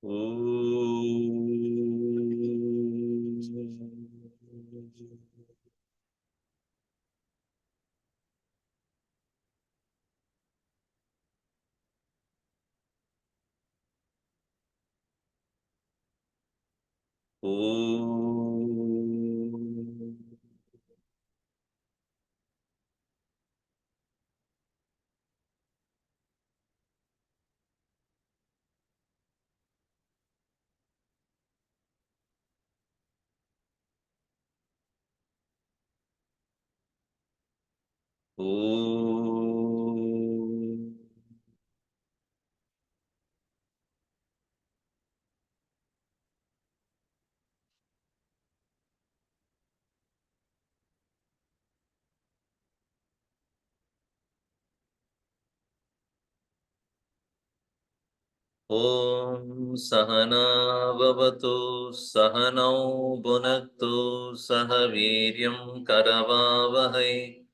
Om Sahana Vavatu Sahanau Bhunaktu Sahaviryam Karavavahai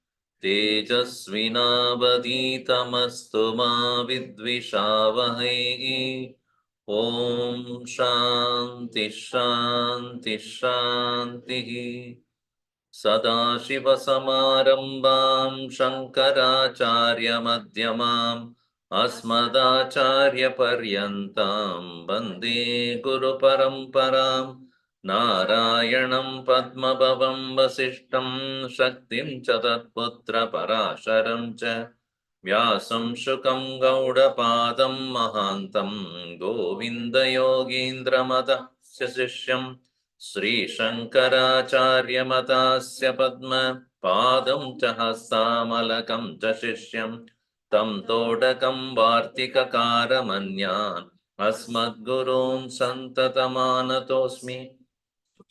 Tejasvinavaditamastu ma vidvishavahai. Om Shanti Shanti Shanti. Sadashivasamarambam Shankaracharya Madhyamam Asmadacharya Paryantam Bande Guru Paramparam Narayanam Padmabhavam Vasishtam Shaktim Chatatputra Parasharam Cha Vyasam Shukam Gaudapadam Mahantam Govinda Yogindra Mata Sishyam Sri Shankaracharya Matasya Padma Padam cha Hastamalakam cha Shishyam Tam Todakam Vartika Manyan Asmad Gurun Santatamanatosmi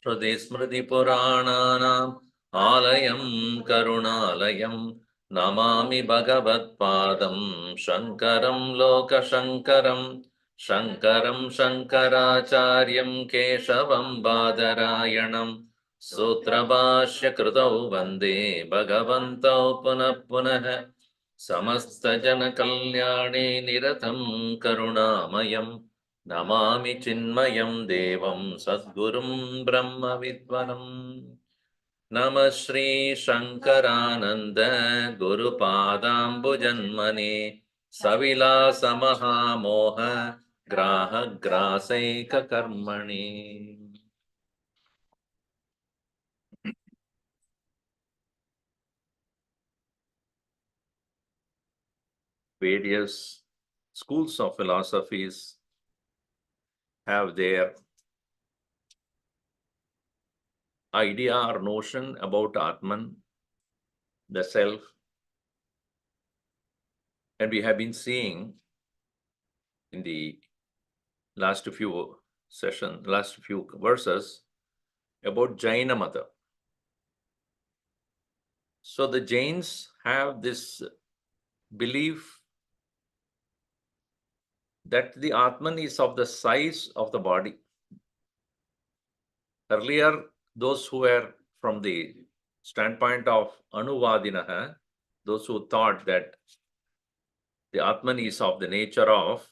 Shruti Smriti Purananam Alayam Karunalayam Namami Bhagavat Padam Shankaram Loka Shankaram Shankaram Shankaracharyam Keshavam Badarayanam Sutrabhashya Krutau Vande Bhagavantau Punah Punah Samasta Jana Kalyani Niratam Karunamayam Namami Chinmayam Devam Sadgurum Brahma Vidvanam Namah Shri Shankarananda Guru Padam Bhujanmane Savila Samaha Moha Graha Grasaika Karmani. Various schools of philosophies have their idea or notion about Atman, the self, and we have been seeing in the last few verses about Jaina Mata. So the Jains have this belief that the Atman is of the size of the body. Earlier, those who were from the standpoint of Anuvadinaha, those who thought that the Atman is of the nature of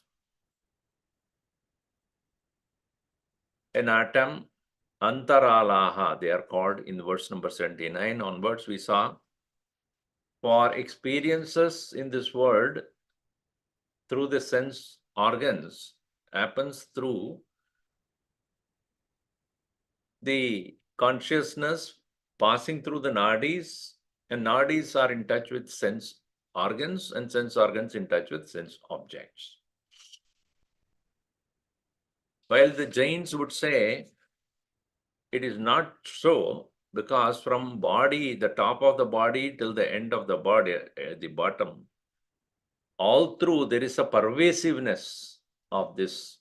an atom, Antaralaha, they are called in verse number 79 onwards, we saw, for experiences in this world through the sense organs happens through the consciousness passing through the nadis, and nadis are in touch with sense organs, and sense organs in touch with sense objects. While the Jains would say it is not so, because from body, the top of the body till the end of the body, at the bottom, all through there is a pervasiveness of this.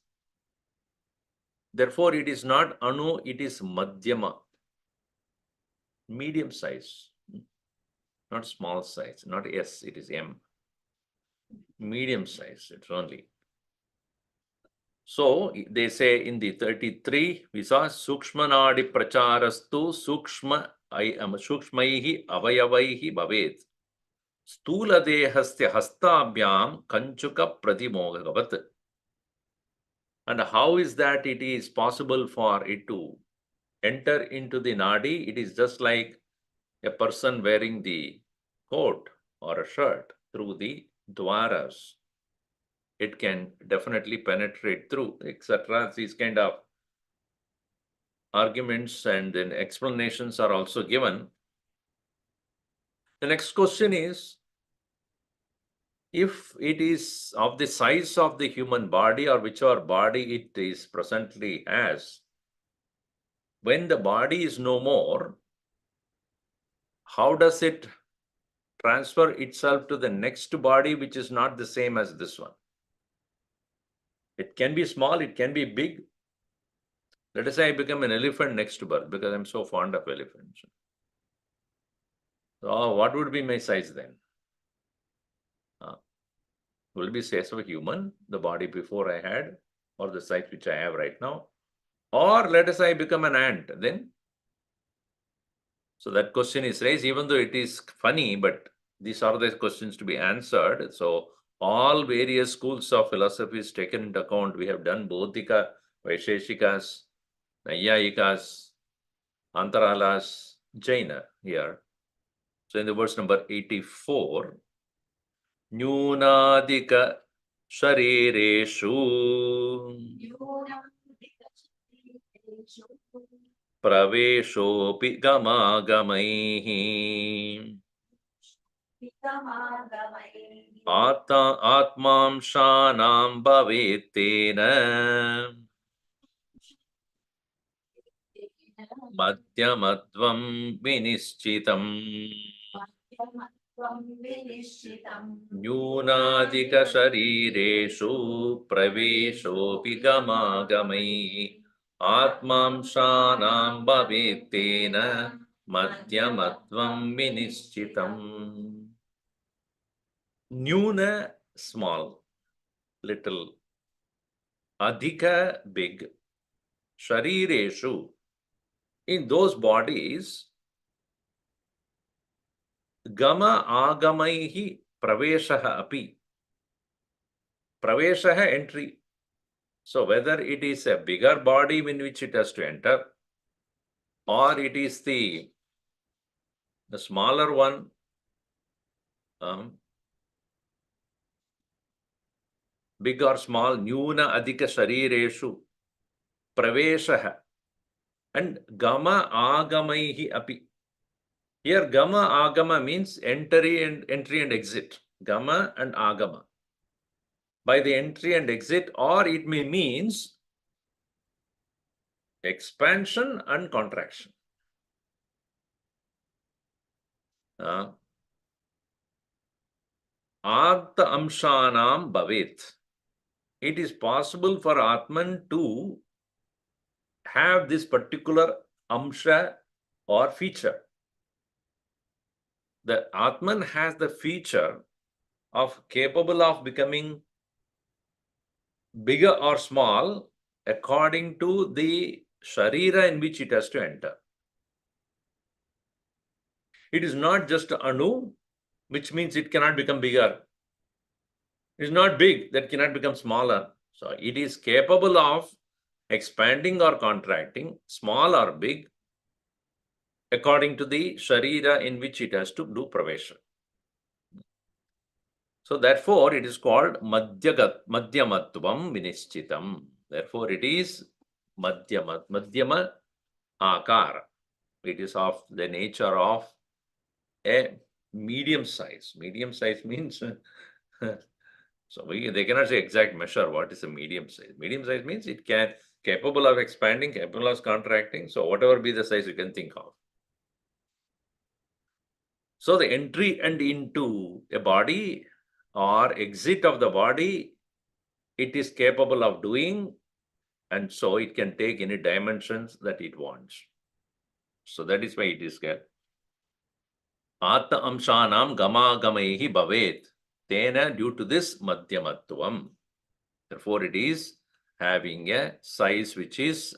Therefore, it is not Anu, it is Madhyama, medium size, not small size, not S, it is M. Medium size, it's only. So they say in the 33, we saw Sukshmanadi Pracharastu Sukshmaihi Avayavaihi Bhavet Stula Dehasya Hastabhyam Kanchuka Pratimogavat. And how is that it is possible for it to enter into the nadi? It is just like a person wearing the coat or a shirt through the dwaras. It can definitely penetrate through, etc. These kind of arguments and then explanations are also given. The next question is, if it is of the size of the human body or whichever body it is presently has, when the body is no more, how does it transfer itself to the next body which is not the same as this one? It can be small, it can be big. Let us say I become an elephant next birth because I'm so fond of elephants. So what would be my size then? Will be size of a human, the body before I had, or the size which I have right now? Or let us say I become an ant, then? So that question is raised, even though it is funny, but these are the questions to be answered. So all various schools of philosophy is taken into account. We have done Bodhika, Vaisheshikas, Nayayikas, Antaralas, Jaina here. So in the verse number 84, Nyunadika Sharireshu Praveshopi Gamagamaih Atmamshanam Bhavetena Madhyamatvam Vinischitam Nyunadika Sharireshu Praveshopi Gamagamaih Atmamshanam Bhavetena Madhyamatvam Vinischitam. Nyuna, small, little. Adhika, big. Sharireshu, in those bodies, Gama agamaihi praveshaha api. Praveshaha, entry. So whether it is a bigger body in which it has to enter, or it is the smaller one, big or small, nyuna adhika sharireshu praveshaha, and gama agamaihi api. Here gama agama means entry and exit. Gama and agama. By the entry and exit, or it may means expansion and contraction. Artha amshanam bhavet. It is possible for Atman to have this particular amsha or feature. The Atman has the feature of capable of becoming bigger or small according to the sharira in which it has to enter. It is not just anu, which means it cannot become bigger. It is not big, that cannot become smaller. So it is capable of expanding or contracting, small or big, according to the sharira in which it has to do pravesha. So therefore, it is called madhyamatvam vinischitam. Therefore, it is madhyama akara. It is of the nature of a medium size. Medium size means so they cannot say exact measure what is a medium size. Medium size means it can capable of expanding, capable of contracting. So whatever be the size you can think of. So the entry and into a body or exit of the body, it is capable of doing, and so it can take any dimensions that it wants. So that is why it is called Atma amshanam gama gamaihi bhavet. Tena, due to this madhyamatvam. Therefore, it is having a size which is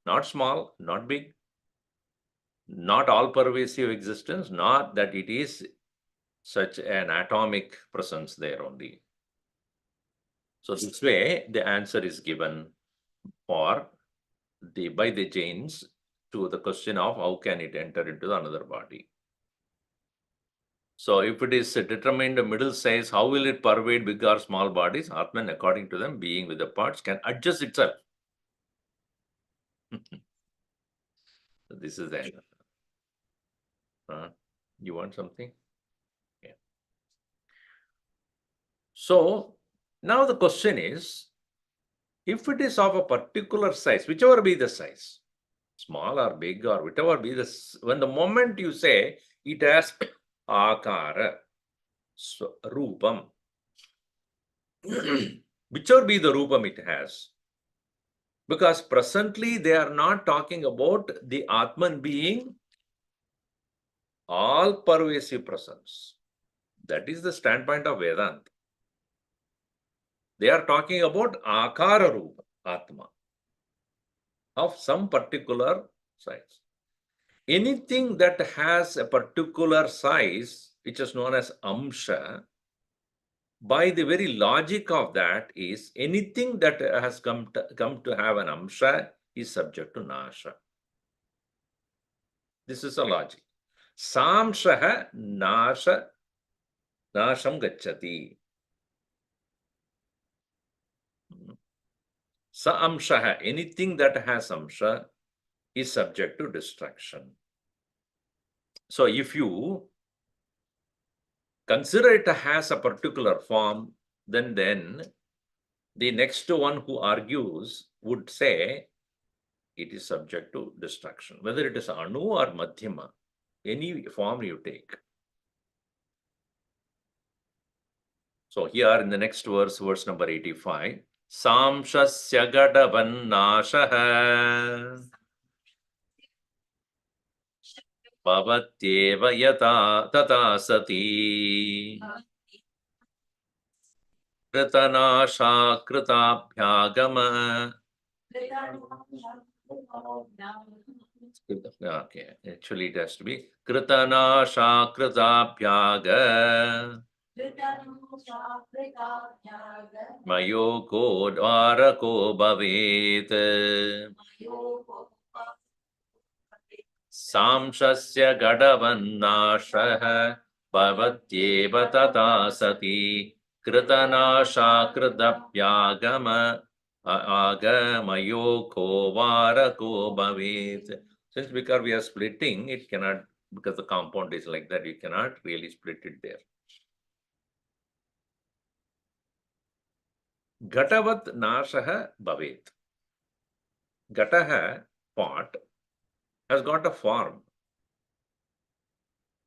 not small, not big, not all-pervasive existence, not that it is such an atomic presence there only. So this way, the answer is given. for by the Jains to the question of how can it enter into another body. So if it is determined middle size, how will it pervade big or small bodies? Atman, according to them, being with the parts, can adjust itself. This is the answer. You want something? Yeah. So now the question is, if it is of a particular size, whichever be the size, small or big or whatever be the, when the moment you say it has akara, rupam, whichever be the rupam it has, because presently they are not talking about the Atman being all pervasive presence. That is the standpoint of Vedanta. They are talking about akara rupa, Atma, of some particular size. Anything that has a particular size, which is known as amsha, by the very logic of that is anything that has come to have an amsha is subject to nasha. This is a logic. Samshaha nasham gacchati. Sa amshaha, anything that has amsha is subject to destruction. So if you consider it has a particular form, then the next one who argues would say it is subject to destruction, whether it is anu or madhyama, any form you take. So here in the next verse, verse number 85, Samshasya gadavannashaha bhavatyeva yata tata sati kritanasha kritabhyagama. Okay, actually it has to be kritanasha kritabhyaga mayoko dvarako bhavet samshasya gadavannashah bhavatyeva tata sati kritanasha kritabhyagama agamayoko varako bhavet. Since because we are splitting, it cannot, because the compound is like that, you cannot really split it there. Gatavat nashaha bhavet. Gataha, pot, has got a form.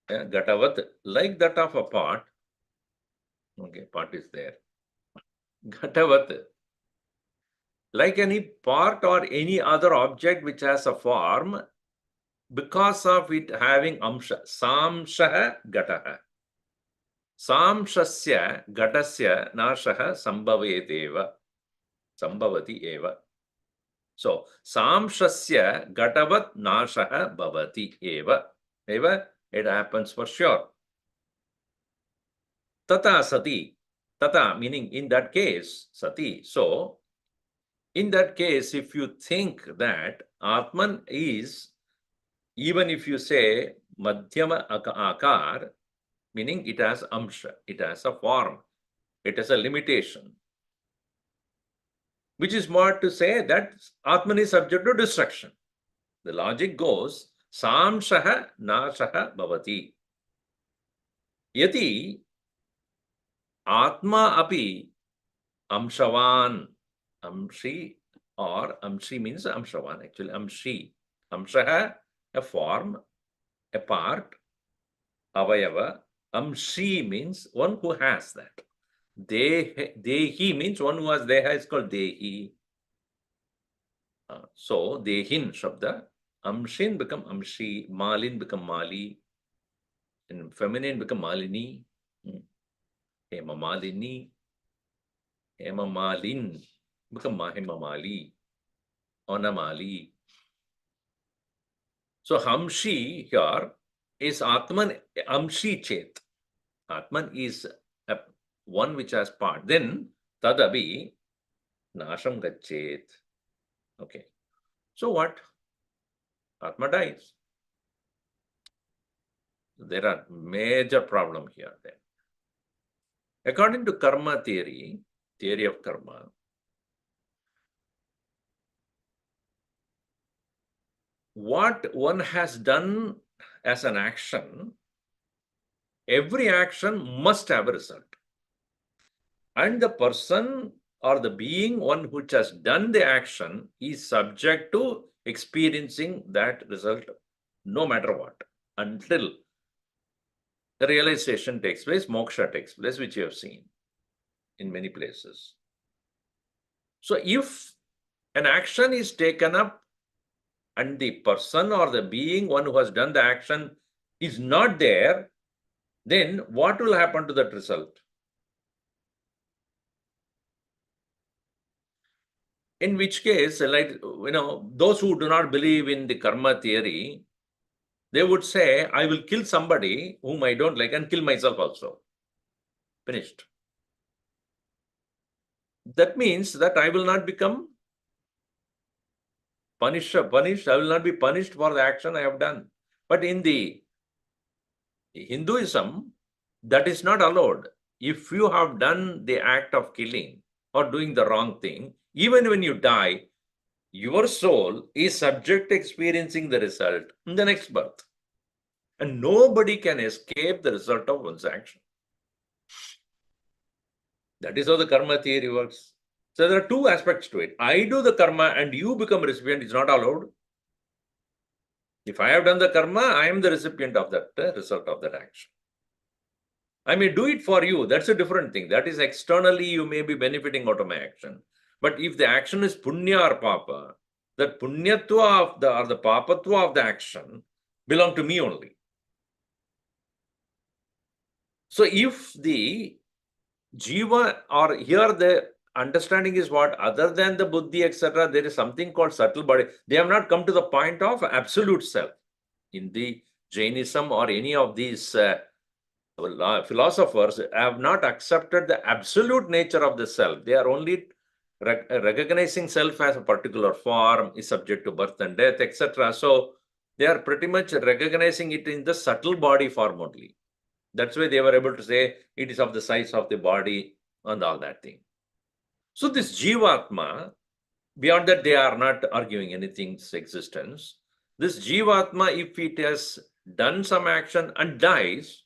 Gatavat, like that of a pot. Okay, pot is there. Gatavat, like any pot or any other object which has a form, because of it having amsha, samshaha gataha. Samshasya gatasya nashaha sambhaveteva. Sambhavati eva. So, samshasya gatavat nashaha bhavati eva. Eva, it happens for sure. Tata sati. Tata meaning in that case, sati. So, in that case, if you think that Atman is, even if you say madhyama akar, meaning it has amsha, it has a form, it has a limitation, which is more to say that Atman is subject to destruction. The logic goes, samshaha nashaha bhavati. Yati Atma api amshavan, amshi, or amshi means amshavan, actually amshi. Amshaha, a form, a part, avayava. Amshi means one who has that. Dehi means one who has deha is called dehi. So dehin shabda, amshin become amshi, malin become mali, and feminine become malini, hema malini, hema malin become mahima mali, onamali. So hamshi here is Atman amshi chet. Atman is one which has part. Then tadabi nasham gachet. Okay. So what? Atma dies. There are major problem here then. According to karma theory of karma, what one has done as an action, every action must have a result. And the person or the being, one which has done the action, is subject to experiencing that result no matter what, until the realization takes place, moksha takes place, which you have seen in many places. So if an action is taken up and the person or the being, one who has done the action, is not there, then what will happen to that result? In which case, like, those who do not believe in the karma theory, they would say, I will kill somebody whom I don't like and kill myself also. Finished. That means that I will not become punished. I will not be punished for the action I have done. But in the Hinduism, that is not allowed. If you have done the act of killing or doing the wrong thing, even when you die, your soul is subject to experiencing the result in the next birth. And nobody can escape the result of one's action. That is how the karma theory works. So there are two aspects to it. I do the karma and you become recipient is not allowed. If I have done the karma, I am the recipient of that result of that action. I may do it for you. That's a different thing. That is externally you may be benefiting out of my action. But if the action is punya or papa, that punyatva of or the papatva of the action belong to me only. So if the jiva, or here the understanding is what, other than the buddhi, etc., there is something called subtle body. They have not come to the point of absolute self. In the Jainism or any of these philosophers have not accepted the absolute nature of the self. They are only recognizing self as a particular form, is subject to birth and death, etc. So they are pretty much recognizing it in the subtle body form only. That's why they were able to say it is of the size of the body and all that thing. So this Jivatma, beyond that they are not arguing anything's existence. This Jivatma, if it has done some action and dies,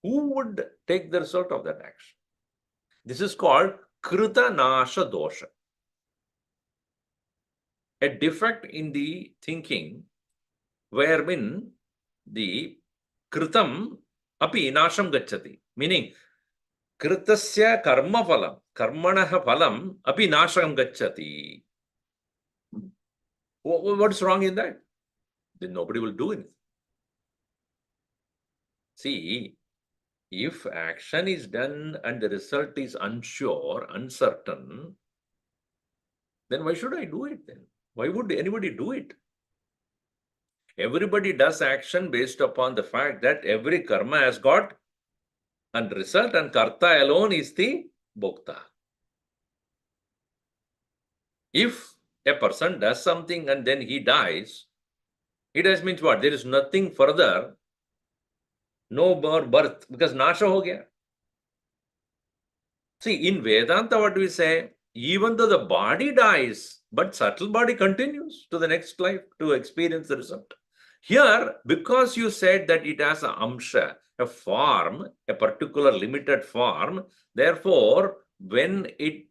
who would take the result of that action? This is called Krita Nasha Dosha. A defect in the thinking wherein the Kritam api nasham gacchati. Meaning, Kritasya karma phalam, karmanaha phalam api nasham gacchati. What's wrong in that? Then nobody will do anything. See, if action is done and the result is unsure, uncertain, then why should I do it then? Why would anybody do it? Everybody does action based upon the fact that every karma has got a result and karta alone is the bhokta. If a person does something and then he dies, he dies means what? There is nothing further, no more birth, because nasha ho gaya. See, in Vedanta, what do we say? Even though the body dies, but subtle body continues to the next life to experience the result. Here, because you said that it has a amsha, a form, a particular limited form, therefore, when it,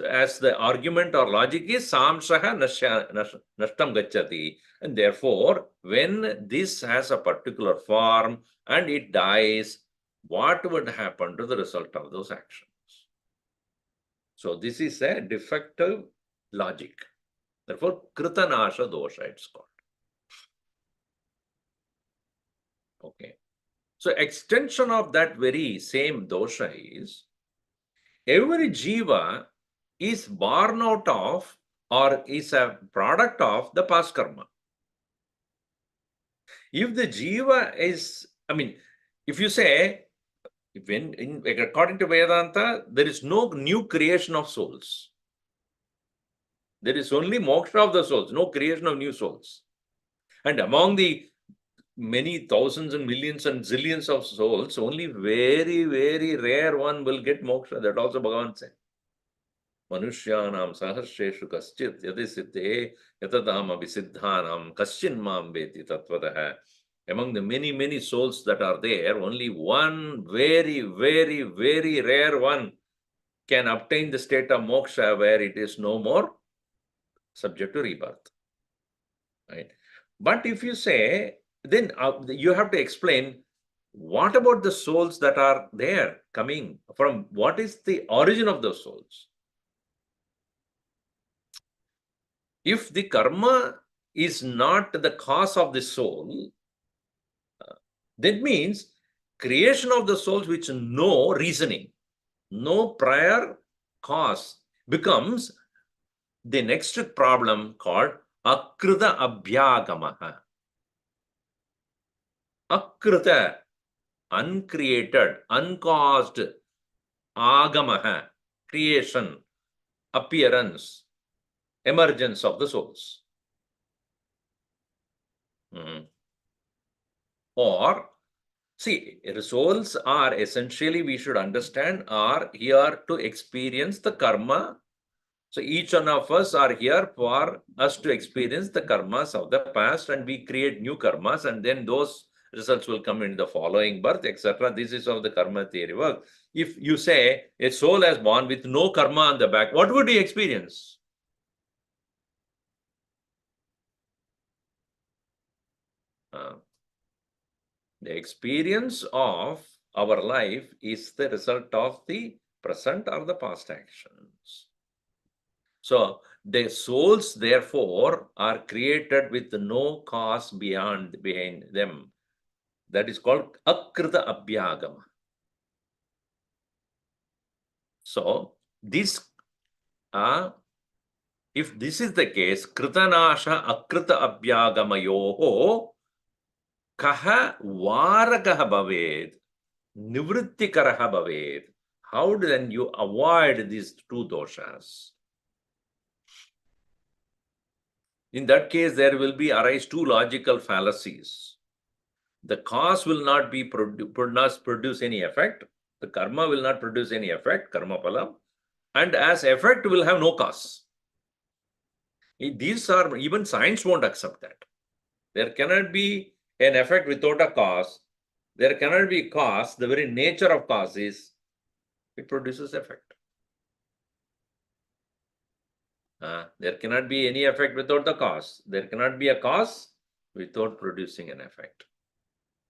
as the argument or logic is, samshaha nashtam gacchati, and therefore, when this has a particular form and it dies, what would happen to the result of those actions? So this is a defective logic. Therefore, Kritanasha dosha it's called. Okay. So extension of that very same dosha is, every jiva is born out of or is a product of the past karma. If the jiva is, if you say, according to Vedanta, there is no new creation of souls. There is only moksha of the souls, no creation of new souls. And among the many thousands and millions and zillions of souls, only very, very rare one will get moksha. That also Bhagavan said. Manushyanam sahasreshu kaschit yadisiddhe yatadam abhisiddhanam kaschinmam veti tatvataha. Among the many, many souls that are there, only one very, very, very rare one can obtain the state of moksha where it is no more subject to rebirth. Right? But if you say, then you have to explain what about the souls that are there coming from, what is the origin of those souls? If the karma is not the cause of the soul, that means creation of the souls which no reasoning, no prior cause becomes the next problem called akrita abhyagamaha. Akrita, uncreated, uncaused, agamaha, creation, appearance, emergence of the souls. Or, see, souls are essentially, we should understand, are here to experience the karma. So each one of us are here for us to experience the karmas of the past, and we create new karmas, and then those results will come in the following birth, etc. This is how the karma theory works. If you say a soul has born with no karma on the back, what would he experience? The experience of our life is the result of the present or the past actions. So the souls, therefore, are created with no cause behind them. That is called akrita abhyagama. So this, if this is the case, kritanasha akrita abhyagamayoho kaha varakaha bhaved, nivrittikaraha bhaved. How then you avoid these two doshas? In that case, there will be arise two logical fallacies. The cause will not be produce any effect. The karma will not produce any effect, karma phala, and as effect will have no cause. These are, even science won't accept that. There cannot be an effect without a cause. There cannot be cause. The very nature of cause is it produces effect. There cannot be any effect without the cause. There cannot be a cause without producing an effect.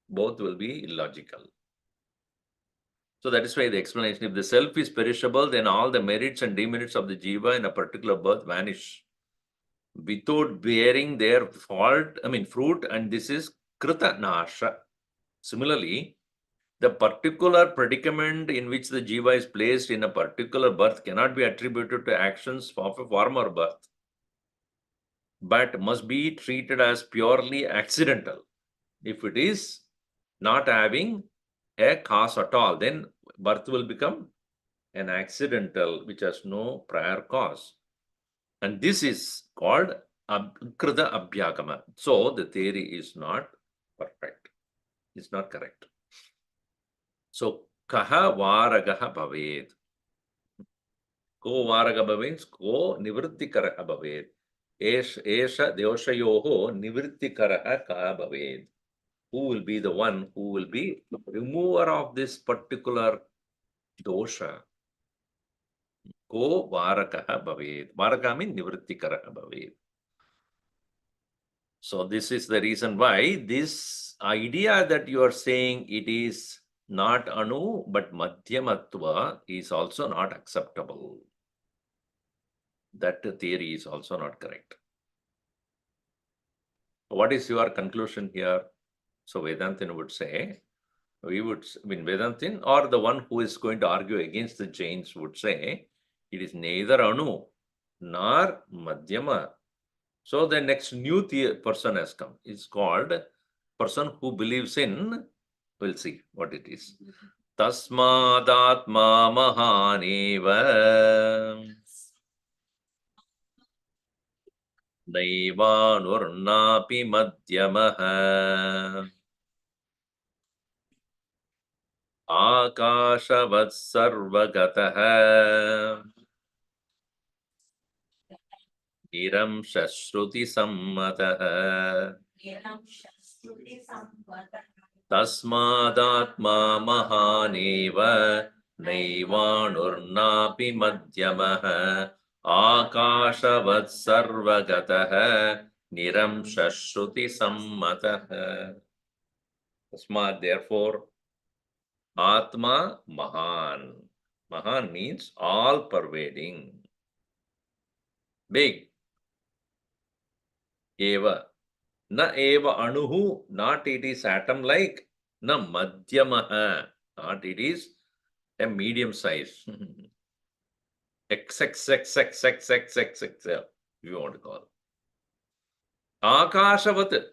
Both will be illogical. So that is why the explanation, if the self is perishable, then all the merits and demerits of the jiva in a particular birth vanish without bearing their fruit, and this is krita nasha. Similarly, the particular predicament in which the jiva is placed in a particular birth cannot be attributed to actions of a former birth, but must be treated as purely accidental. If it is not having a cause at all, then birth will become an accidental which has no prior cause. And this is called krita abhyagama. So the theory is not perfect. It's not correct. So kaha varagaha bhaved. Ko varagaha means ko nivrittikaraha bhaved. Esha doshayoho nivrittikaraha ka bhaved. Who will be the one who will be the remover of this particular dosha? Ko varakaha bhaved. Varaka means nivrittikaraha bhaved. So this is the reason why this idea that you are saying it is not anu but madhyamatva is also not acceptable. That theory is also not correct. What is your conclusion here? So Vedantin would say, Vedantin or the one who is going to argue against the Jains would say, it is neither anu nor madhyama. So the next new person has come. It's called person who believes in, we'll see what it is. Tasmadatma mahaneva नैवानुर्नापि मध्यमः आकाशवत् सर्वगतः निरंशश्रुतिसम्मतः तस्मादात्मा महानेव नैवानुर्नापि मध्यमः आकाशवत् सर्वगतः निरंशश्रुतिसम्मतः तस्मात् therefore Atma Mahan. Mahan means all pervading. Big. Eva. Na eva anuhu, not it is atom like. Na madhyamaha, not it is a medium size. XXXXXXXXL, if you want to call. Akashavat,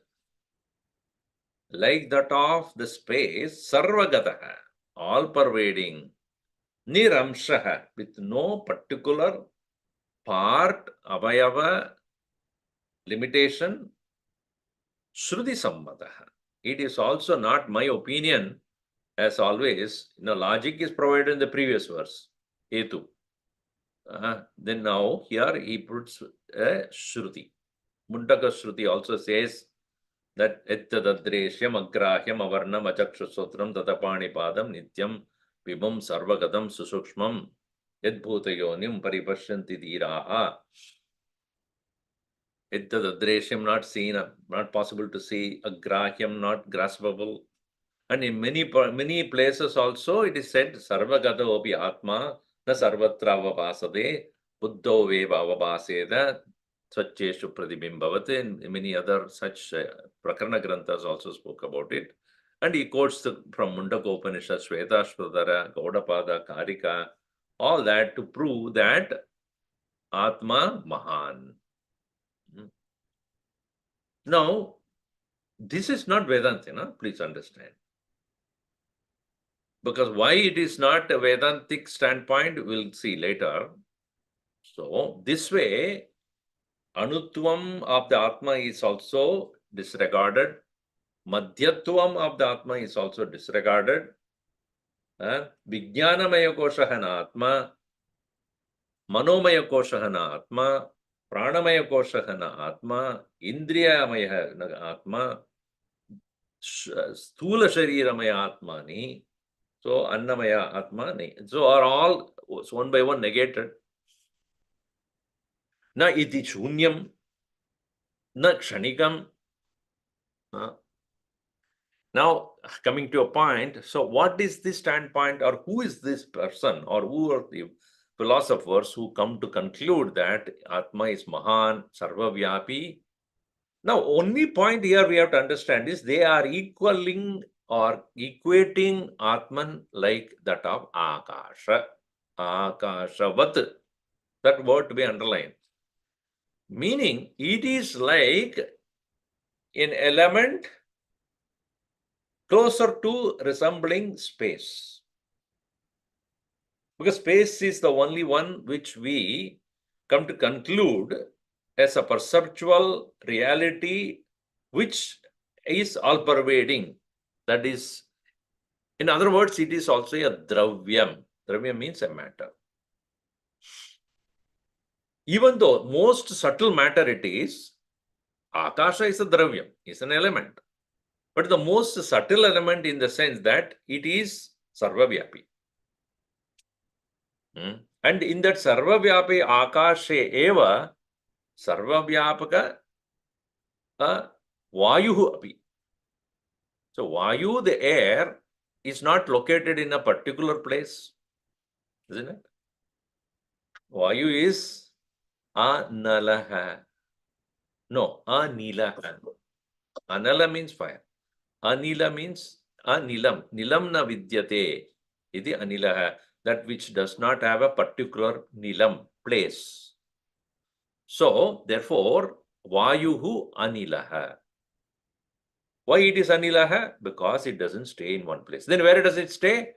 like that of the space, sarvagataha, all pervading. Niramshaha, with no particular part, avayava, limitation, Shruti Sammataha. It is also not my opinion, as always. Logic is provided in the previous verse, Etu. Then now here he puts a Shruti. Mundaka Shruti also says that Ettadadreshyam Agrahyam Avarnam Achakshusotram Tatapani Padam Nityam Vibham Sarvagatam Susukshmam Yadbhutayonim Paripashyanti Dhiraha. Ettadadreshyam, not seen, not possible to see. Agrahyam, not graspable. And in many places also it is said Sarvagata opi Atma na sarvatra avapasade buddho veva avapaseda Satcheshu pradibhimbhavate. And many other such Prakarana Granthas also spoke about it. And he quotes from Mundaka Upanishad, Shvetashvatara, Gaudapada, Karika, all that to prove that Atma Mahan. Now, this is not Vedanta, please understand. Because why it is not a Vedantic standpoint, we'll see later. So, this way, Anutvam of the Atma is also disregarded. Madhyatvam of the Atma is also disregarded. Vijnanamaya koshahana Atma, Manomaya koshahana Atma, Pranamaya koshahana Atma, Indriyamaya Atma, Sthula Shariramaya Atmani. So, Annamaya Atma, so are all one by one negated. Na iti shunyam, na kshanikam. Now, coming to a point, so what is this standpoint, or who is this person, or who are the philosophers who come to conclude that Atma is Mahan, Sarvavyapi? Now, only point here we have to understand is they are equaling or equating Atman like that of Akasha. Akashavat. That word to be underlined. Meaning, it is like an element closer to resembling space. Because space is the only one which we come to conclude as a perceptual reality which is all-pervading. That is, in other words, it is also a dravyam. Dravyam means a matter. Even though most subtle matter it is, Akasha is a dravyam, is an element. But the most subtle element in the sense that it is Sarvavyapi. And in that Sarvavyapi Akashe eva, Sarvavyapaka Vayuhu api. So Vayu, the air, is not located in a particular place, isn't it? Vayu is Analaha. No, Anilaha. Anala means fire. Anila means Anilam. Nilam na vidyate. Iti Anilaha. That which does not have a particular Nilam, place. So, therefore, Vayuhu Anilaha. Why it is Anilaha? Because it doesn't stay in one place. Then where does it stay?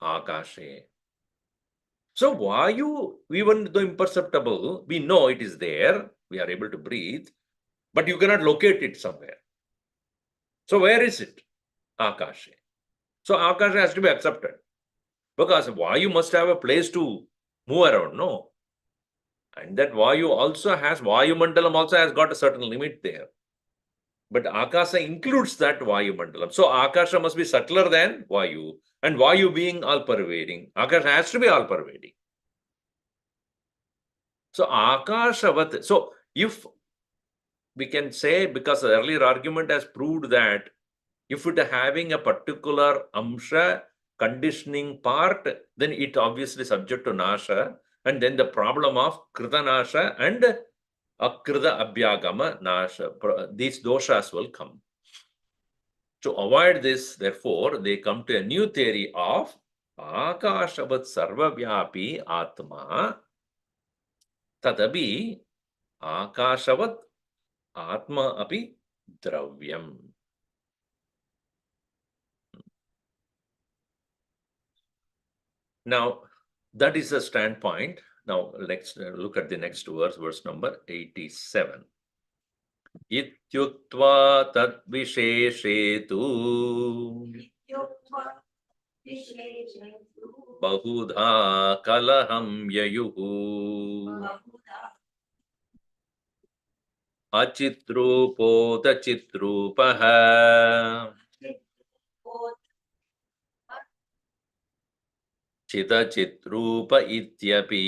Akashe. So Vayu, even though imperceptible, we know it is there. we are able to breathe, but you cannot locate it somewhere. So where is it? Akasha. So Akasha has to be accepted. Because Vayu must have a place to move around, no? And that Vayu also has, Vayu Mandalam also has got a certain limit there. But Akasha includes that Vayu Mandalam. So Akasha must be subtler than Vayu. And Vayu being all-pervading. Akasha has to be all-pervading. So Akashavat, so if we can say, because the earlier argument has proved that if it having a particular amsha conditioning part, then it obviously subject to nasha, and then the problem of krita nasha and akrita abhyagama nasha, these doshas will come. To avoid this, therefore, they come to a new theory of akashavat sarvavyapi atma tadabi akashavat atma api dravyam. Now, that is a standpoint. Now, let's look at the next verse, verse number 87. Ityuktva tadvisheshetu bahudha kalaham yayuhu achitrupo chitrupaha chitachitrupa ityapi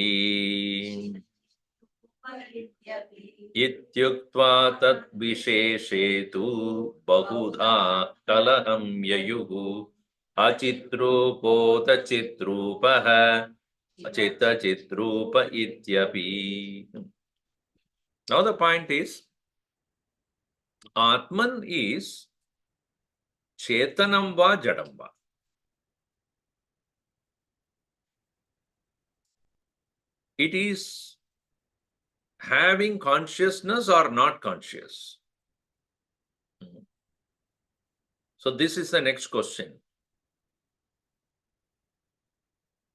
ityuktva tadvisheshetu bahudha kalaham yayuhu achitrupo chitrupaha chitachitrupa ityapi. Now the point is, Atman is Chetanam va Jadam va. It is having consciousness or not conscious. So this is the next question.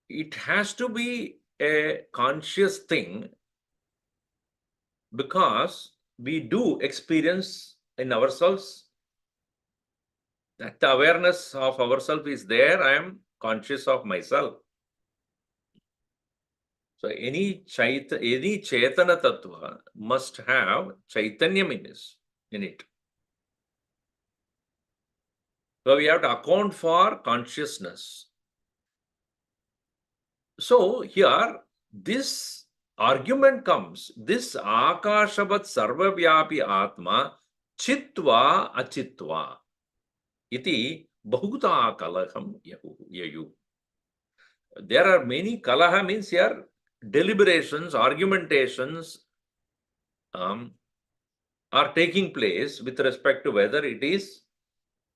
It has to be a conscious thing because we do experience in ourselves that the awareness of ourselves is there. I am conscious of myself. So any Chaitana Tattva must have Chaitanyam in it. So we have to account for consciousness. So here, this argument comes, this Akashavat Sarvavyapi Atma Chitva Achitva iti Bahuta Kalaham Yayu. There are many, Kalaha means here deliberations, argumentations are taking place with respect to whether it is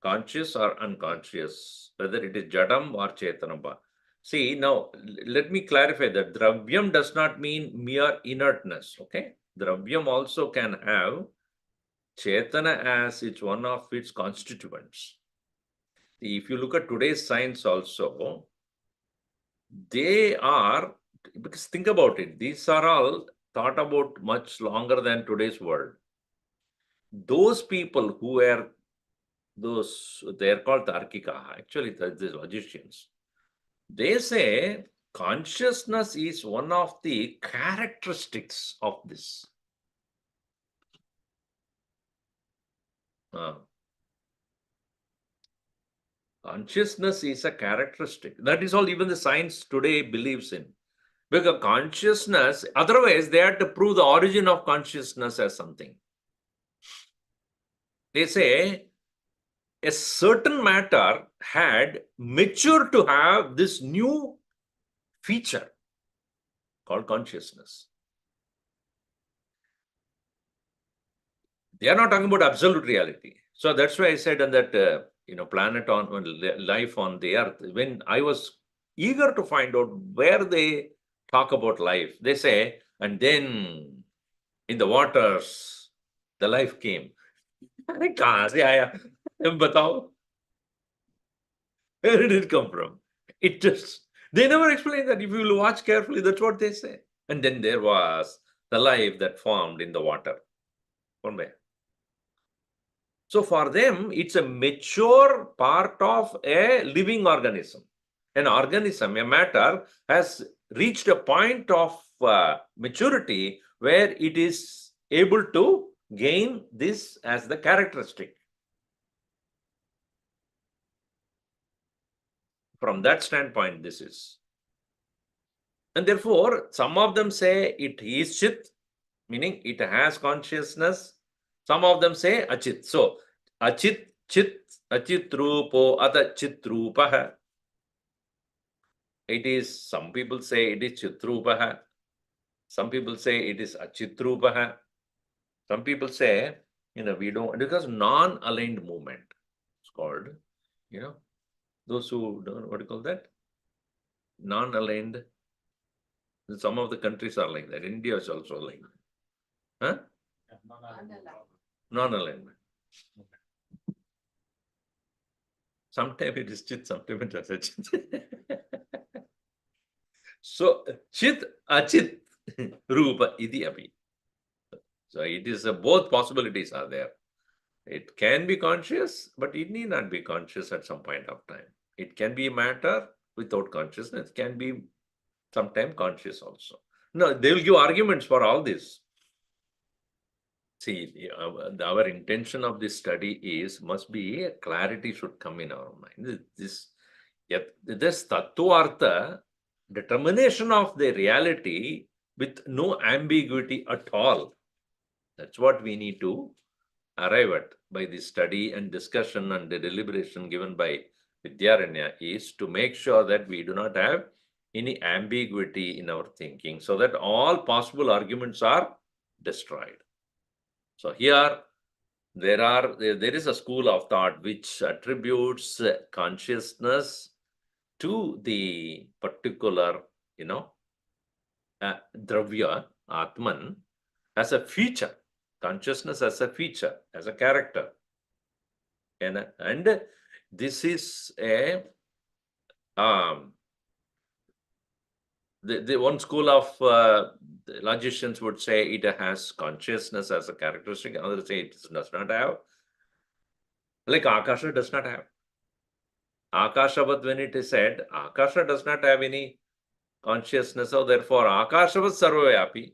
conscious or unconscious, whether it is Jadam or Chetanam. See, now let me clarify that Dravyam does not mean mere inertness, okay? Dravyam also can have Chetana as it's one of its constituents. If you look at today's science also, they are, because think about it, these are all thought about much longer than today's world. Those people who were they're called Tarkika, actually these logicians. They say consciousness is one of the characteristics of this. Consciousness is a characteristic. That is all even the science today believes in. Because consciousness, otherwise they had to prove the origin of consciousness as something. They say a certain matter had matured to have this new feature called consciousness. They are not talking about absolute reality. So that's why I said on that planet on life on the earth, when I was eager to find out where they talk about life, they say, and then in the waters, the life came. Where did it come from? It just, they never explain that. If you will watch carefully, that's what they say. And then there was the life that formed in the water. One way. So for them, it's a mature part of a living organism. An organism, a matter, has reached a point of maturity where it is able to gain this as the characteristic. From that standpoint, this is. And therefore, some of them say it is Chit, meaning it has consciousness. Some of them say Achit. So, Achit, Chit, Achit Rupo, Ata Chit Rupaha. It is, some people say it is Chitrupaha. Some people say it is Achitrupaha. Some people say, we don't, because non-aligned movement, it's called, those who don't, what do you call that? Non-aligned. Some of the countries are like that. India is also like that. Huh? Non-alignment. Sometimes it is Chit, sometimes it is Achit. So, Chit, Achit, Rupa, Iti Api. So, it is both possibilities are there. It can be conscious, but it need not be conscious at some point of time. It can be matter without consciousness. It can be sometimes conscious also. No, they will give arguments for all this. See, our intention of this study must be clarity should come in our mind. This tattvartha, determination of the reality with no ambiguity at all. That's what we need to arrive at by the study and discussion and the deliberation given by Vidyaranya, is to make sure that we do not have any ambiguity in our thinking, so that all possible arguments are destroyed. So here there is a school of thought which attributes consciousness to the particular, dravya, Atman, as a feature, consciousness as a feature, as a character. And this is a the one school of logicians would say it has consciousness as a characteristic. Others say it does not have. Like Akasha does not have. Akashavat, when it is said, Akasha does not have any consciousness, so therefore Akashavat Sarvavyapi.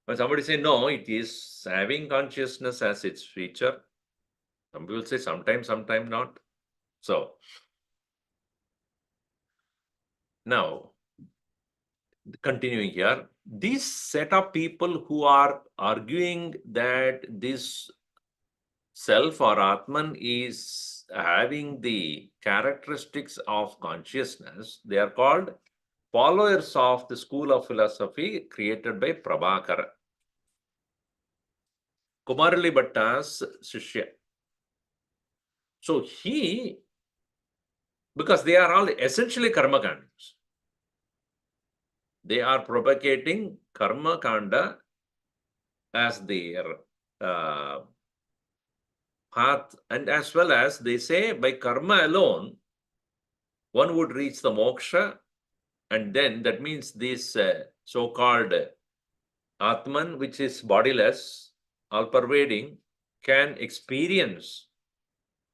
When somebody say no, it is having consciousness as its feature. Some people say sometimes, sometimes not. So now, continuing here, this set of people who are arguing that this self or Atman is having the characteristics of consciousness, they are called followers of the school of philosophy created by Prabhakara, Kumarali Bhatta's Shishya. So because they are all essentially karma kandis, they are propagating karma kanda as their path, and as well as they say by karma alone one would reach the moksha, and then that means this so-called Atman, which is bodiless, all-pervading, can experience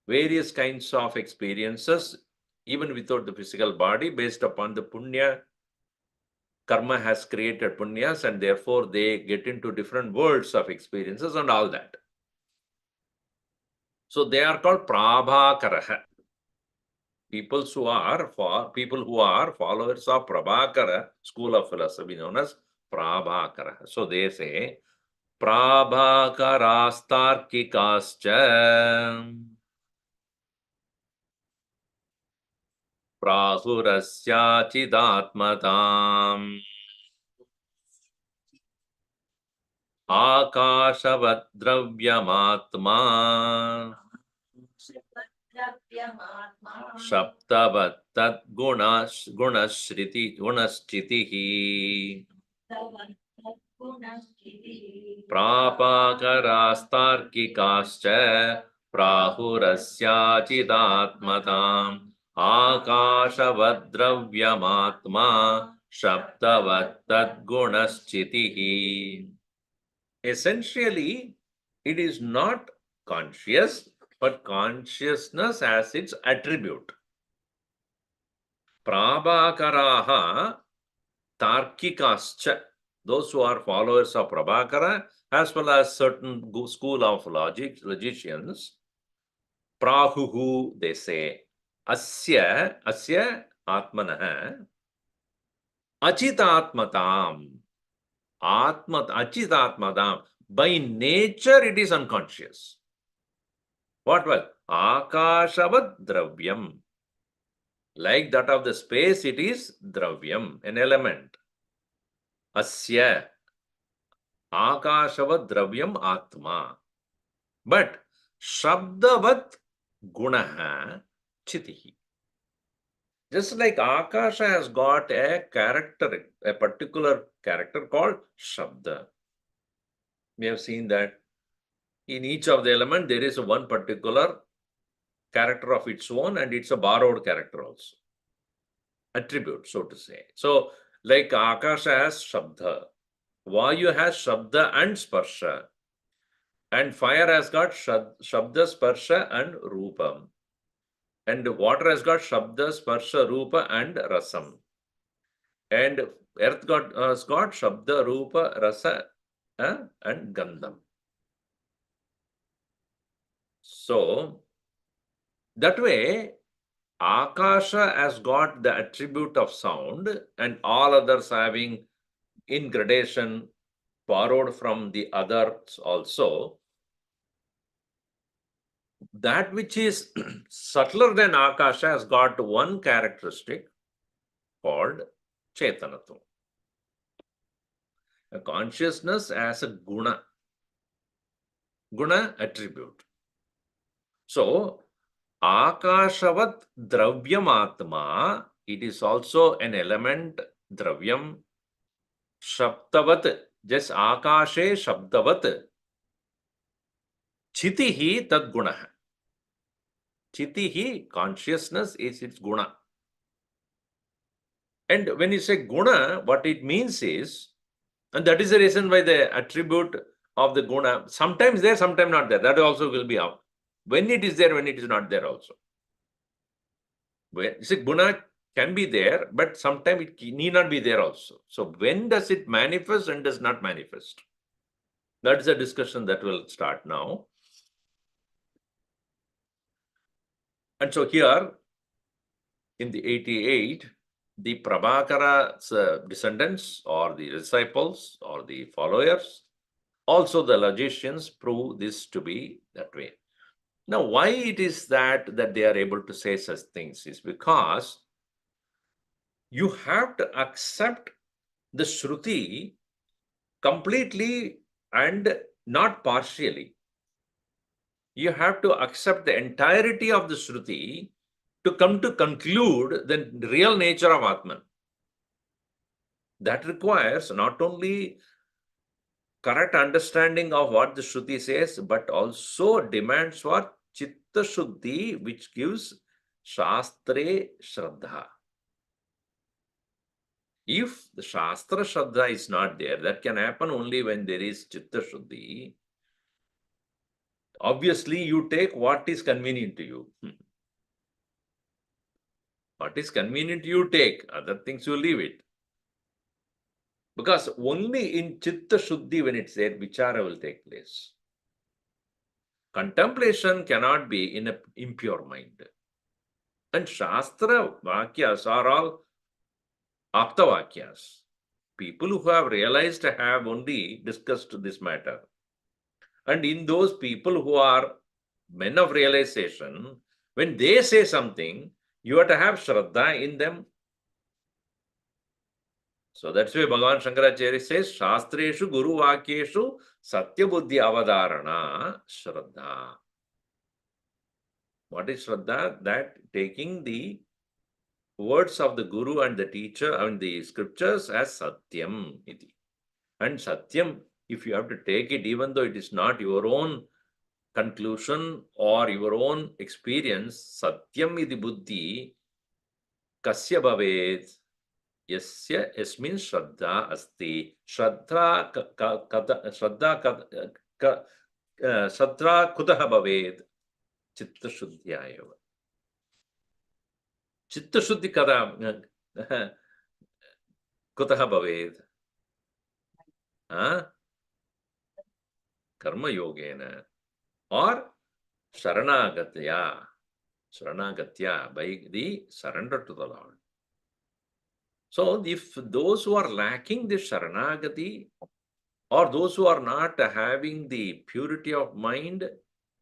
various kinds of experiences even without the physical body, based upon the punya. Karma has created punyas, and therefore they get into different worlds of experiences and all that. So they are called Prabhakaraha. People who are followers of Prabhakara school of philosophy, known as Prabhakara. So they say Prabhakarastarkikascha Prahurasya Chidatmatam Akashavadravyamatma Shaptavattat gunashritihi Prapakarastarkikascha Prahurasya Chidatmatam Akashavadravyamatma Shabdavat Tadgunaschitihi. Essentially, it is not conscious, but consciousness as its attribute. Prabhakaraha Tarkikascha, those who are followers of Prabhakara, as well as certain school of logicians, Prahuhu, they say, Asya Atmanah, Achitatmatam, Achitatmatam. By nature, it is unconscious. What was? Akashavad Dravyam. Like that of the space, it is Dravyam, an element. Asya Akashavad Dravyam Atma. But Shabdavat Gunaha Chitihi. Just like Akasha has got a character, a particular character called Shabda. We have seen that in each of the element there is one particular character of its own, and it's a borrowed character also. Attribute, so to say. So, like Akasha has Shabda, Vayu has Shabda and Sparsha, and fire has got Shabda, Sparsha and Rupam. And water has got Shabda, Sparsha, Rupa and Rasam. And earth has got Shabda, Rupa, Rasa and Gandham. So, that way, Akasha has got the attribute of sound, and all others having in gradation borrowed from the others also. That which is subtler than Akasha has got one characteristic called Chetanatvam. A consciousness as a guna attribute. So, Akashavat Dravyam Atma, it is also an element, Dravyam, Shabdavat, just Akashe Shabdavat, Chitihi Tad Gunaha. Chitihi, consciousness, is its guna. And when you say guna, what it means is, and that is the reason why the attribute of the guna, sometimes there, sometimes not there. That also will be out. When it is there, when it is not there also. You see, guna can be there, but sometimes it need not be there also. So when does it manifest and does not manifest? That is a discussion that will start now. And so here, in the 88, the Prabhakara's descendants or the disciples or the followers, also the logicians, prove this to be that way. Now, why it is that they are able to say such things is because you have to accept the Shruti completely and not partially. You have to accept the entirety of the Shruti to come to conclude the real nature of Atman. That requires not only correct understanding of what the Shruti says, but also demands for Chitta Shuddhi, which gives Shastre Shraddha. If the Shastra Shraddha is not there, that can happen only when there is Chitta Shuddhi. Obviously, you take what is convenient to you. What is convenient you take, other things you leave it. Because only in Chitta Shuddhi, when it's there, Vichara will take place. Contemplation cannot be in an impure mind. And Shastra Vakyas are all Apta Vakyas. People who have realized have only discussed this matter. And in those people who are men of realization, when they say something, you have to have Shraddha in them. So that's why Bhagavan Shankaracharya says, Shastreshu Guru Vakyeshu Satya Buddhi Avadarana Shraddha. What is Shraddha? That taking the words of the Guru and the teacher and the scriptures as Satyam. And Satyam, if you have to take it, even though it is not your own conclusion or your own experience, Satyam iti buddhi kasya bhavet. Yasya yasmin shraddha asti. Shraddha kutah bhaved? Chitta shuddhya eva. Chitta shuddhi kada kutah bhaved? Karma yogena or Sharanagatya, by the surrender to the Lord. So if those who are lacking the Sharanagati, or those who are not having the purity of mind,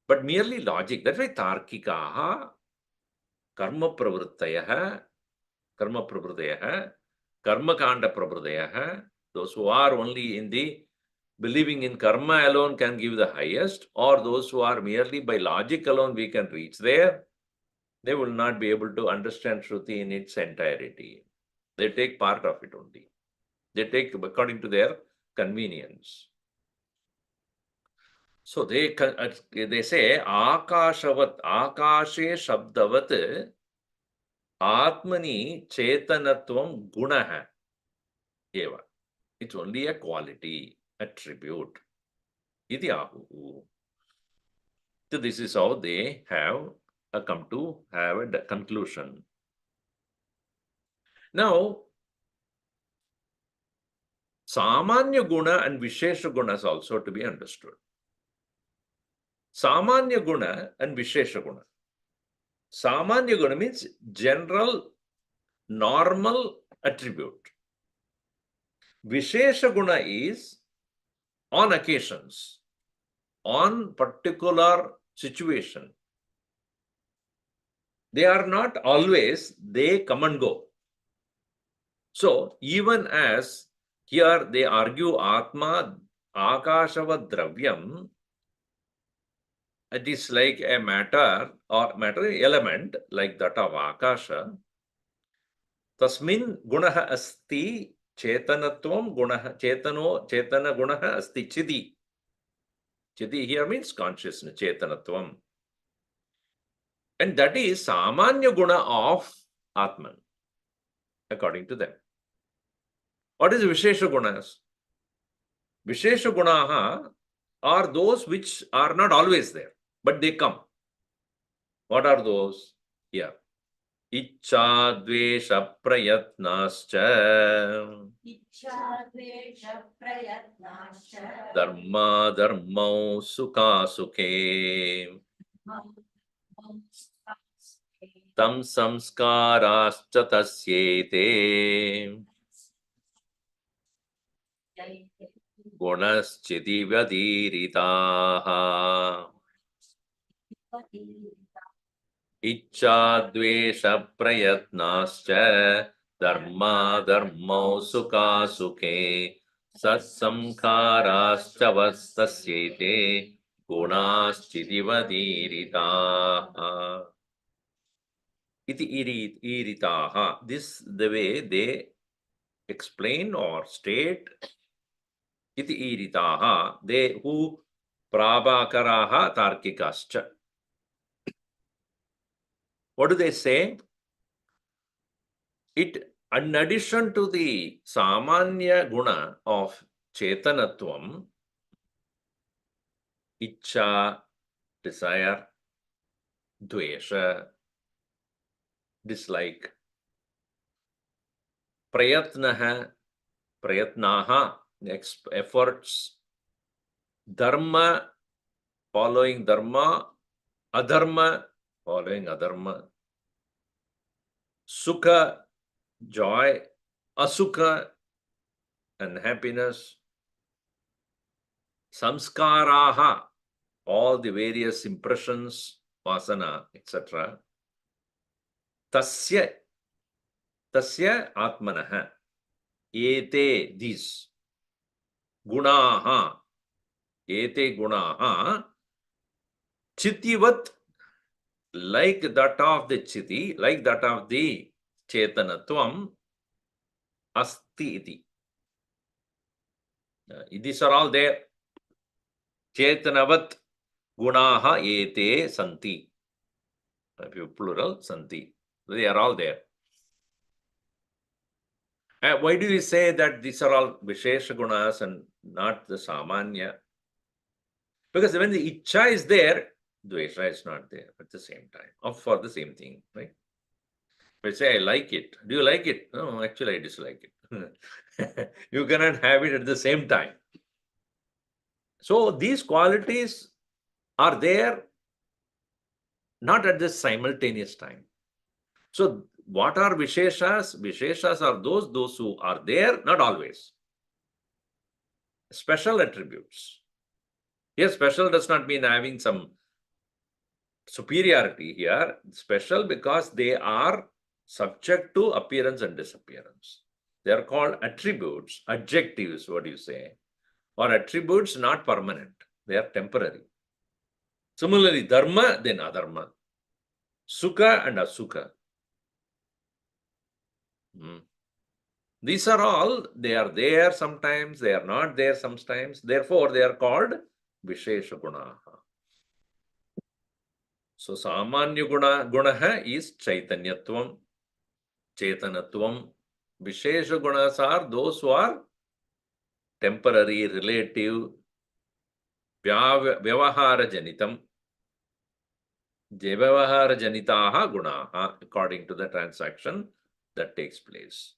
but merely logic, that's why Tarkikaha, Karma Pravrittayaha, Karma Kanda Pravrittayaha, those who are only in the believing in karma alone can give the highest, or those who are merely by logic alone we can reach there, they will not be able to understand Shruti in its entirety. They take part of it only. They take according to their convenience. So they say Akashavat, Akashe Shabdavat Atmani Chetanatvam Gunaha Eva. It's only a quality, attribute. Iti ahu. So this is how they have come to have a conclusion. Now, Samanya Guna and Vishesha Guna is also to be understood. Samanya Guna and Vishesha Guna. Samanya Guna means general, normal attribute. Vishesha Guna is on occasions, on particular situation. They are not always, they come and go. So, even as here they argue Atma Akashava Dravyam, it is like a matter or matter element like that of Akasha. Tasmin Gunaha Asti Chetanatvam Gunaha Chetana Gunaha Asti Chidi. Chidi here means consciousness, Chetanatvam. And that is Samanya Guna of Atman, according to them. What is Vishesha Gunas? Vishesha Gunaha are those which are not always there, but they come. What are those? Here. Ichcha dvesha prayatnascha. Dharma dharmau sukha sukhe. Tam samskarascha tasyete. Gunaschiti vadiritaha. Ichcha dvesha prayatnascha dharma dharmau sukha sukhe satsamkarascha vastasyete gunaschiti vadiritaha. Iti iritaha. This the way they explain or state. Iti iritaha. They who prabhakaraha tarkikascha. What do they say? It, in addition to the samanya guna of chetanatvam, ichcha, desire, dvesha, dislike, prayatnaha, efforts, dharma, following dharma, adharma, following adharma, sukha, joy, asukha, unhappiness, samskaraha, all the various impressions, vasana, etc. Tasya atmanaha, ete, these, gunaha, ete gunaha, chitivat, like that of the chiti, like that of the chetanatvam, asti iti. These are all there. Chetanavat gunaha ete santi. Plural, santi. They are all there. Why do you say that these are all Vishesha Gunas and not the Samanya? Because when the Icha is there, Dvesha is not there at the same time, or for the same thing, right? If I say, I like it. Do you like it? No, actually, I dislike it. You cannot have it at the same time. So these qualities are there not at the simultaneous time. So what are Visheshas? Visheshas are those who are there, not always. Special attributes. Yes, special does not mean having some superiority here. Special because they are subject to appearance and disappearance. They are called attributes, adjectives, what do you say? Or attributes not permanent. They are temporary. Similarly, dharma, then adharma. Sukha and asukha. These are all, they are there sometimes, they are not there sometimes. Therefore, they are called Vishesha Gunaha. So, Samanya Gunaha is Chaitanyatvam, Chetanatvam. Vishesha Gunas are those who are temporary, relative, Vyavahara Janitam, Vyavahara Janitaha Gunaha, according to the transaction that takes place.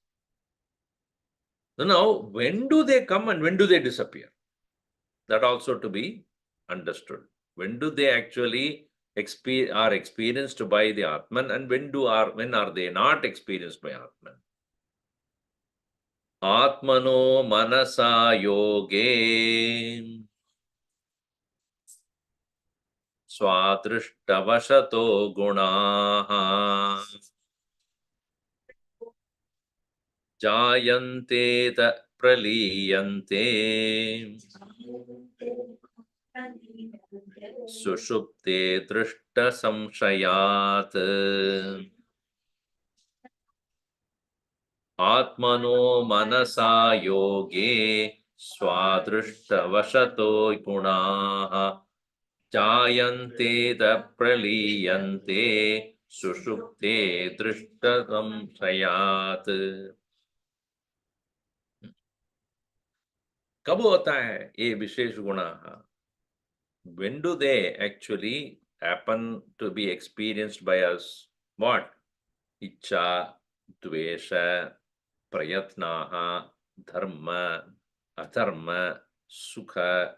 So now, when do they come and when do they disappear? That also to be understood. When do they actually are experienced by the Atman, and when are they not experienced by Atman? Atmano manasa yoge swadrishtavashato gunaha jayante praliyante sushupte drishta samshayat Atmano manasa yoge swadrishtavashato gunaha jayante praliyante sushupte drishta samshayat. कब होता है ये विशेष गुण? When do they actually happen to be experienced by us? What? Icha, dvesha, prayatnaha, dharma, adharma, sukha,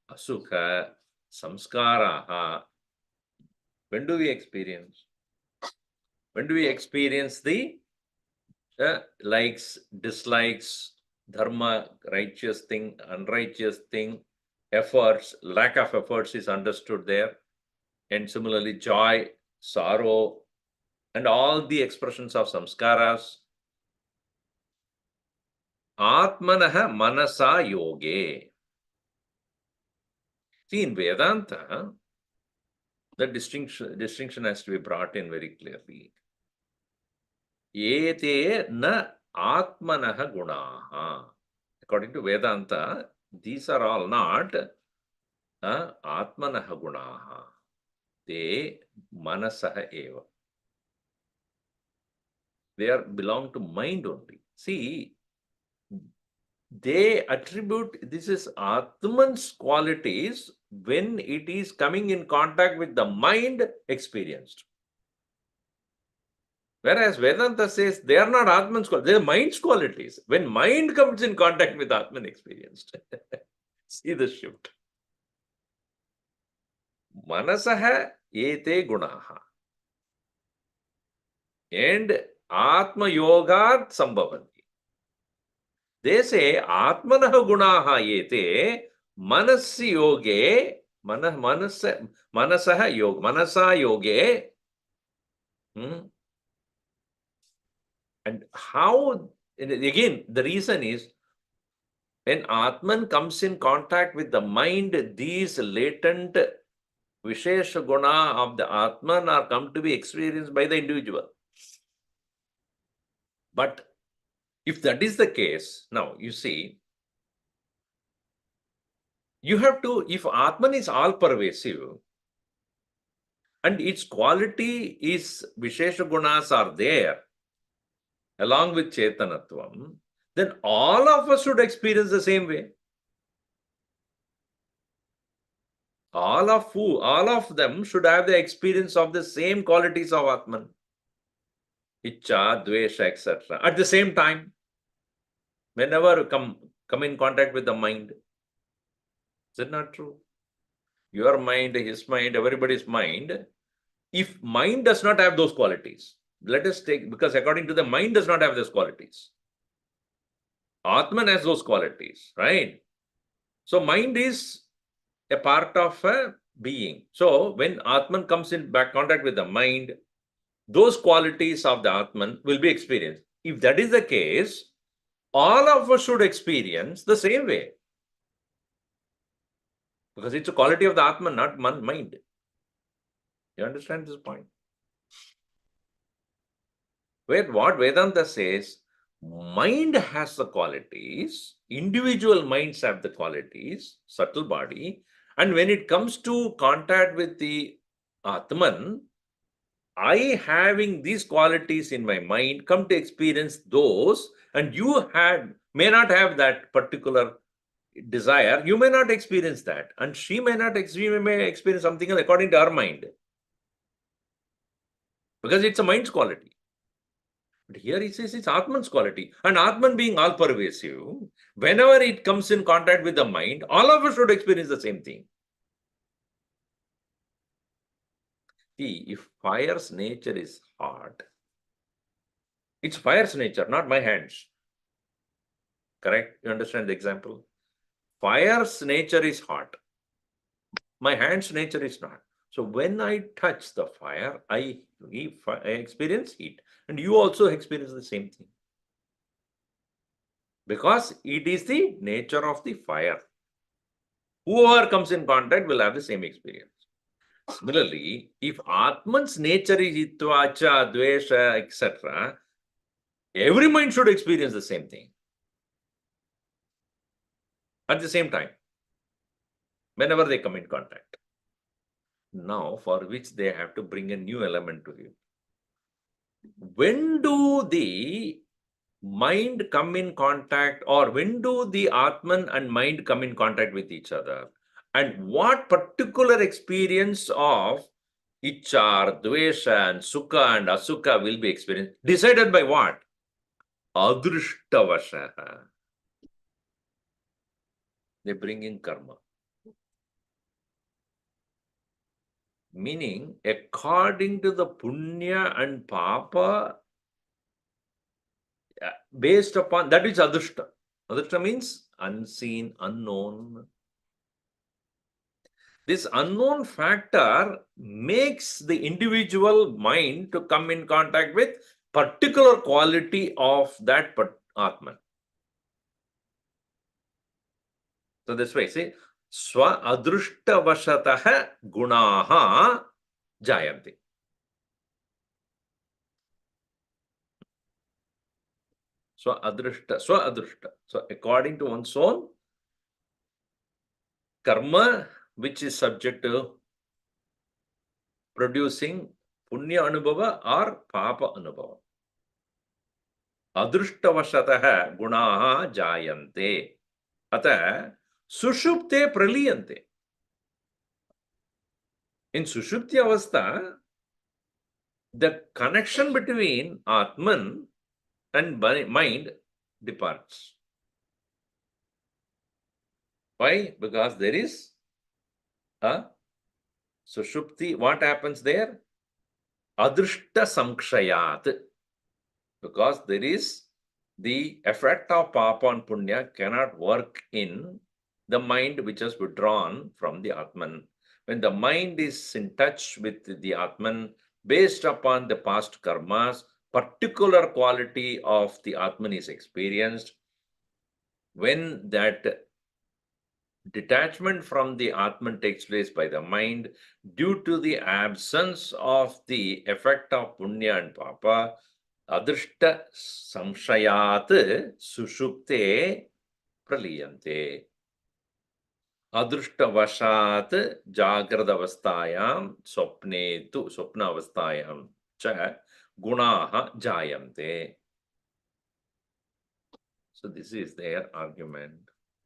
asukha, samskaraha. When do we experience? When do we experience the likes, dislikes, dharma, righteous thing, unrighteous thing, efforts, lack of efforts is understood there. And similarly, joy, sorrow, and all the expressions of samskaras. Atmanaha manasa yoge. See, in Vedanta, the distinction has to be brought in very clearly. Ete na atmanaha gunaha. According to Vedanta, these are all not atmanaha gunaha. They manasaha eva. They belong to mind only. See, they attribute, this is Atman's qualities when it is coming in contact with the mind experienced. Whereas Vedanta says they are not Atman's qualities, they are mind's qualities. When mind comes in contact with Atman experienced. See the shift. Manasaha ete gunaha. And Atma yogat sambhavanti. They say Atmanaha gunaha ete manasi yoge, manasaha yoga, manasa yoge. And how, again, the reason is when Atman comes in contact with the mind, these latent Vishesha guna of the Atman are come to be experienced by the individual. But if that is the case, now you see, you have to, if Atman is all pervasive and its quality is Vishesha gunas are there along with Chetanatvam, then all of us should experience the same way. All of them should have the experience of the same qualities of Atman. Icha, Dvesha, etc. At the same time, whenever come in contact with the mind. Is it not true? Your mind, his mind, everybody's mind. If mind does not have those qualities, let us take, because according to the mind does not have those qualities. Atman has those qualities, right? So mind is a part of a being. So when Atman comes in back contact with the mind, those qualities of the Atman will be experienced. If that is the case, all of us should experience the same way. Because it's a quality of the Atman, not mind. You understand this point? What Vedanta says, mind has the qualities, individual minds have the qualities, subtle body, and when it comes to contact with the Atman, I having these qualities in my mind come to experience those, and you may not have that particular desire, you may not experience that, and she may not may experience something else according to her mind, because it's a mind's quality. But here he says it's Atman's quality, and Atman being all pervasive, whenever it comes in contact with the mind, all of us should experience the same thing. See, if fire's nature is hot, it's fire's nature, not my hands. Correct? You understand the example? Fire's nature is hot. My hand's nature is not. So when I touch the fire, I experience heat. And you also experience the same thing. Because it is the nature of the fire. Whoever comes in contact will have the same experience. Similarly, if Atman's nature is Itvacha, Dvesha, etc., every mind should experience the same thing. At the same time, whenever they come in contact. Now, for which they have to bring a new element to it. When do the mind come in contact, or when do the Atman and mind come in contact with each other? And what particular experience of Ichar, Dvesha, and Sukha and Asukha will be experienced? Decided by what? Adrishtavasha. They bring in karma. Meaning, according to the punya and papa, based upon that is adrishta. Adrishta means unseen, unknown. This unknown factor makes the individual mind to come in contact with particular quality of that Atman. So this way, see, swa adrushta vashatah gunaha jayanti. Swa adrushta. So according to one's own karma, which is subject to producing punya anubhava or papa anubhava. Adruštavashatah gunaha jayante. Atah sushupte praliyante. In sushupti avastha, the connection between Atman and mind departs. Why? Because there is a sushupti. What happens there? Adrushta samkshayat. Because there is the effect of papa and punya cannot work in the mind which has withdrawn from the Atman. When the mind is in touch with the Atman, based upon the past karmas, particular quality of the Atman is experienced. When that detachment from the Atman takes place by the mind, due to the absence of the effect of punya and papa, adrishta samshayat sushupte praliyante. Adrishtavashat jagradavastayam swapnavastayam cha gunaha jayante. So this is their argument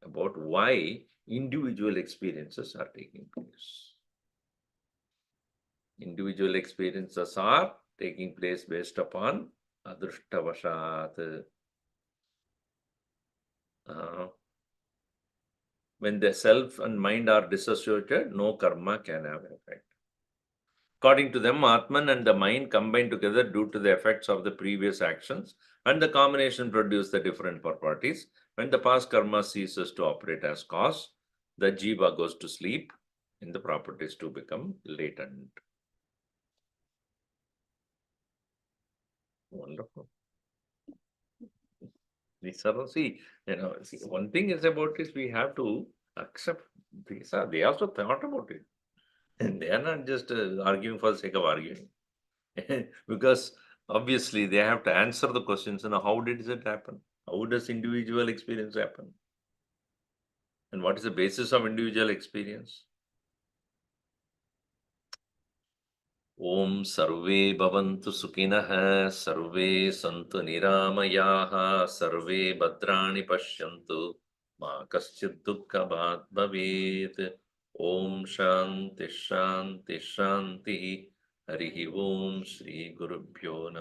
about why individual experiences are taking place. Individual experiences are taking place based upon adrishtavashat. Uh, when the self and mind are dissociated, no karma can have effect. According to them, Atman and the mind combine together due to the effects of the previous actions, and the combination produce the different properties. When the past karma ceases to operate as cause, the jiva goes to sleep, and the properties to become latent. Wonderful. These are, see, one thing is about this, we have to accept these are, they also thought about it. And they are not just arguing for the sake of arguing. Because obviously they have to answer the questions, how did it happen? How does individual experience happen? And what is the basis of individual experience? Om Sarve Bhavantu Sukhinah Sarve Santu Niramayaha Sarve Bhadrani Pashyantu Ma Kaschid Dukkha Bhat Bhavet. Om Shanti Shanti Shanti. Harihi Om Shri Gurubhyo Namaha.